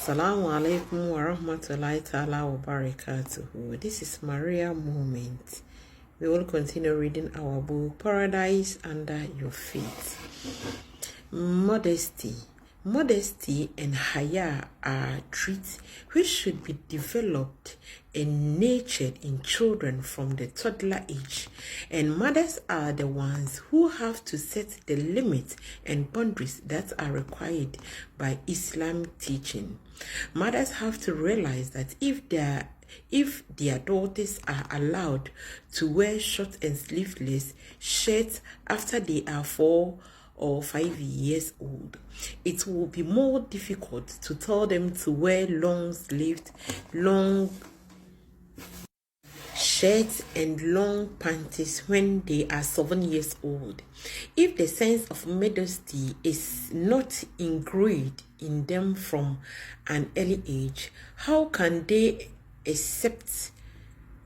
Assalamu alaikum wa rahmatullahi ta'ala wa barakatuhu. This is Maria Moment. We will continue reading our book, Paradise Under Your Feet. Modesty. Modesty and haya are traits which should be developed and nurtured in children from the toddler age, and mothers are the ones who have to set the limits and boundaries that are required by Islam teaching. Mothers have to realize that if their daughters are allowed to wear short and sleeveless shirts after they are 4 or 5 years old, it will be more difficult to tell them to wear long-sleeved, long shirts and long panties when they are 7 years old. If the sense of modesty is not ingrained in them from an early age, how can they accept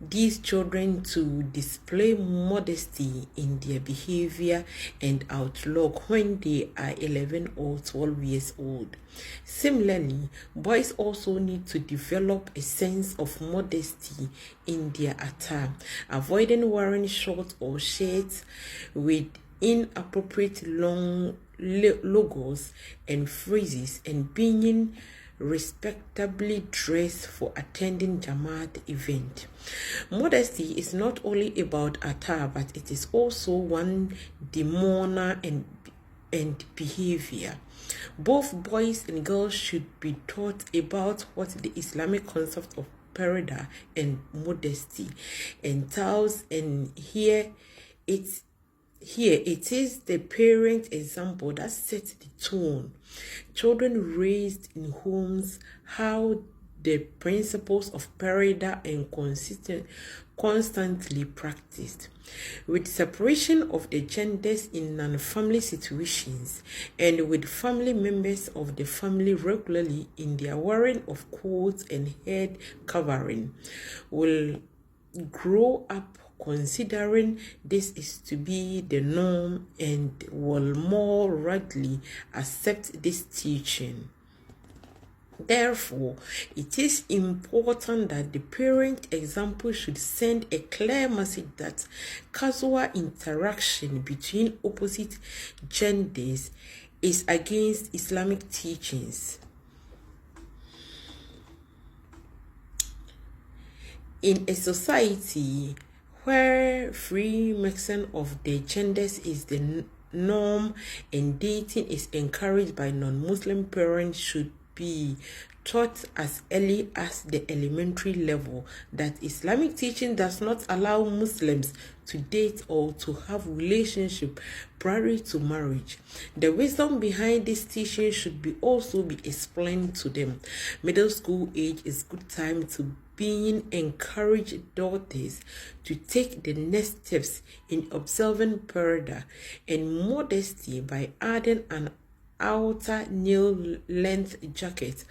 these children to display modesty in their behavior and outlook when they are 11 or 12 years old? Similarly, boys also need to develop a sense of modesty in their attire, avoiding wearing short or shirts with inappropriate long logos and phrases, and being respectably dressed for attending Jamaat event. Modesty is not only about attire, but it is also one demeanor and behavior. Both boys and girls should be taught about what the Islamic concept of parada and modesty entails, and here it is the parent example that sets the tone. Children raised in homes how the principles of parada and constantly practiced. With separation of the genders in non-family situations, and with family members of the family regularly in their wearing of coats and head covering, will grow up considering this is to be the norm and will more readily accept this teaching. Therefore, it is important that the parent example should send a clear message that casual interaction between opposite genders is against Islamic teachings. In a society where free mixing of the genders is the norm and dating is encouraged by non-Muslim parents, should be taught as early as the elementary level that Islamic teaching does not allow Muslims to date or to have relationship prior to marriage. The wisdom behind this teaching should also be explained to them. Middle school age is good time to being encouraged daughters to take the next steps in observing parada and modesty by adding an outer nail-length jacket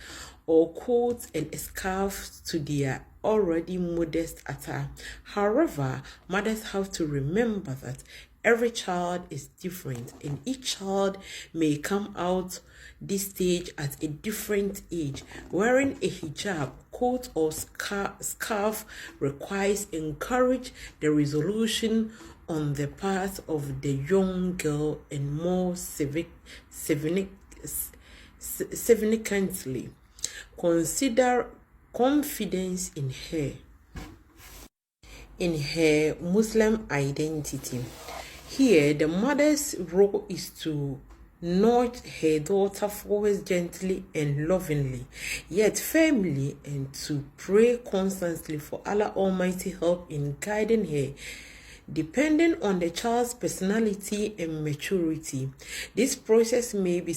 or coat and a scarf to their already modest attire. However, mothers have to remember that every child is different, and each child may come out this stage at a different age. Wearing a hijab, coat or scarf requires encourage the resolution on the part of the young girl, and more significantly consider confidence in her Muslim identity. Here, the mother's role is to nudge her daughter forward gently and lovingly, yet firmly, and to pray constantly for Allah Almighty help in guiding her. Depending on the child's personality and maturity, this process may be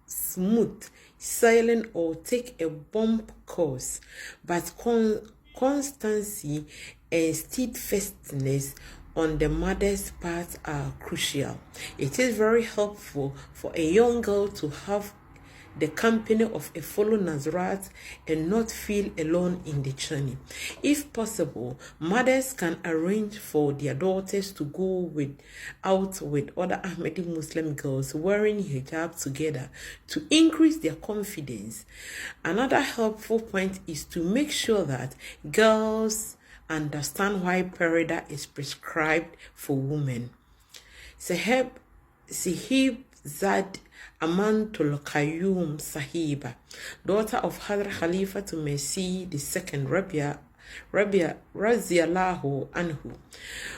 smooth sailing or take a bump course, but constancy and steadfastness on the mother's part are crucial. It is very helpful for a young girl to have the company of a fellow Nazarite and not feel alone in the journey. If possible, mothers can arrange for their daughters to go out with other Ahmadi Muslim girls wearing hijab together to increase their confidence. Another helpful point is to make sure that girls understand why parida is prescribed for women. Sahib Zad Amantul Qayyum Sahiba, daughter of Hadr Khalifa to Messi II, Rabia Raziallahu Anhu,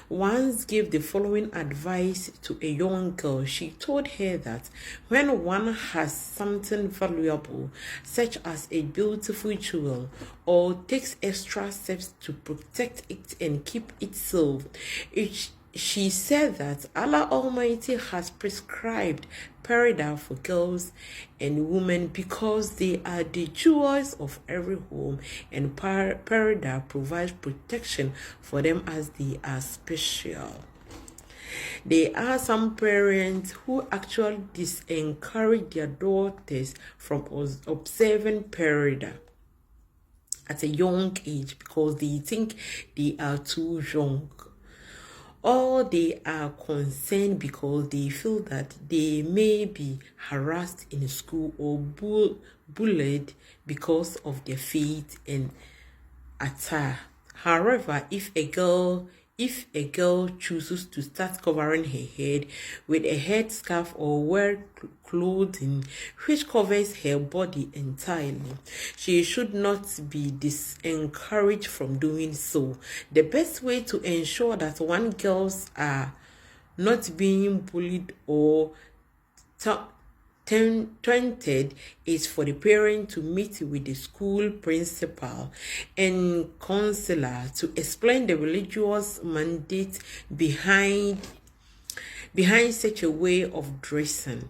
once gave the following advice to a young girl. She told her that when one has something valuable, such as a beautiful jewel, or takes extra steps to protect it and keep it safe, she said that Allah Almighty has prescribed parida for girls and women because they are the jewels of every home, and parida provides protection for them as they are special. There are some parents who actually disencourage their daughters from observing parida at a young age because they think they are too young. Or they are concerned because they feel that they may be harassed in school or bullied because of their faith and attire. However, if a girl chooses to start covering her head with a headscarf or wear clothing which covers her body entirely, she should not be discouraged from doing so. The best way to ensure that one girls are not being bullied or taunted is for the parent to meet with the school principal and counselor to explain the religious mandate behind such a way of dressing.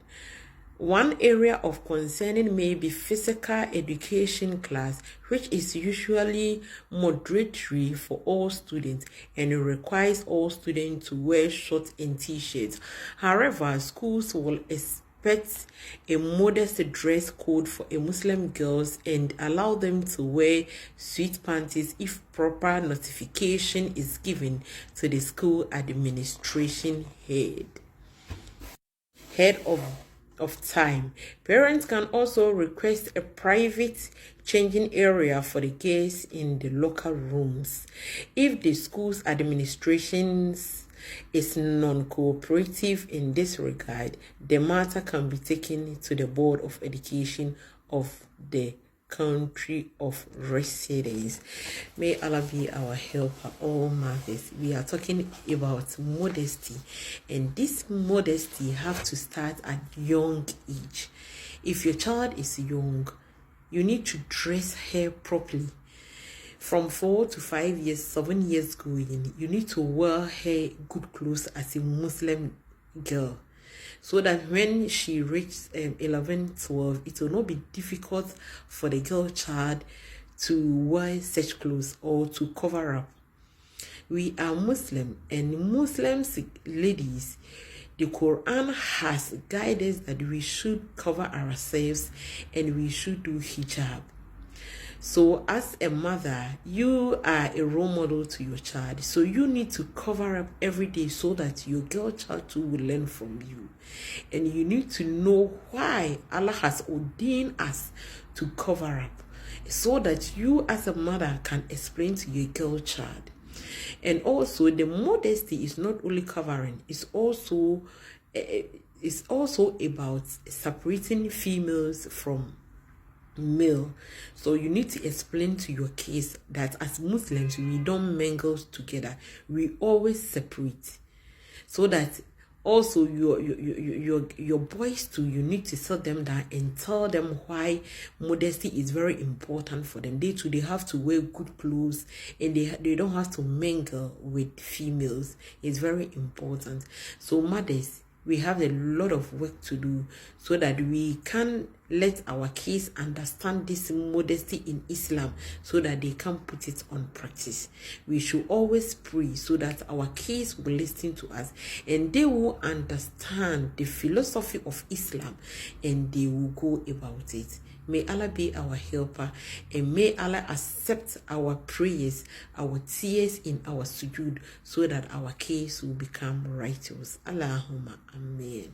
One area of concern may be physical education class, which is usually mandatory for all students and requires all students to wear shorts and t-shirts. However, schools will expect a modest dress code for a Muslim girls and allow them to wear sweat panties if proper notification is given to the school administration head of time. Parents can also request a private changing area for the girls in the local rooms. If the school's administrations is non-cooperative in this regard, the matter can be taken to the Board of Education of the country of residence. May Allah be our helper, all mothers. We are talking about modesty, and this modesty have to start at young age. If your child is young, you need to dress her properly. From 4 to 5 years, 7 years going, you need to wear her good clothes as a Muslim girl, so that when she reaches 11, 12, it will not be difficult for the girl child to wear such clothes or to cover up. We are Muslim, and Muslims ladies, the Quran has guided us that we should cover ourselves and we should do hijab. So as a mother, you are a role model to your child. So you need to cover up every day so that your girl child too will learn from you. And you need to know why Allah has ordained us to cover up, so that you as a mother can explain to your girl child. And also, the modesty is not only covering, it's also about separating females from male. So you need to explain to your kids that as Muslims we don't mingle together, we always separate, so that also your boys too, you need to sit them down and tell them why modesty is very important for them. They have to wear good clothes, and they don't have to mingle with females. It's very important. So mothers, we have a lot of work to do so that we can let our kids understand this modesty in Islam so that they can put it on practice. We should always pray so that our kids will listen to us and they will understand the philosophy of Islam and they will go about it. May Allah be our helper and may Allah accept our prayers, our tears in our sujood so that our case will become righteous. Allahumma Amen.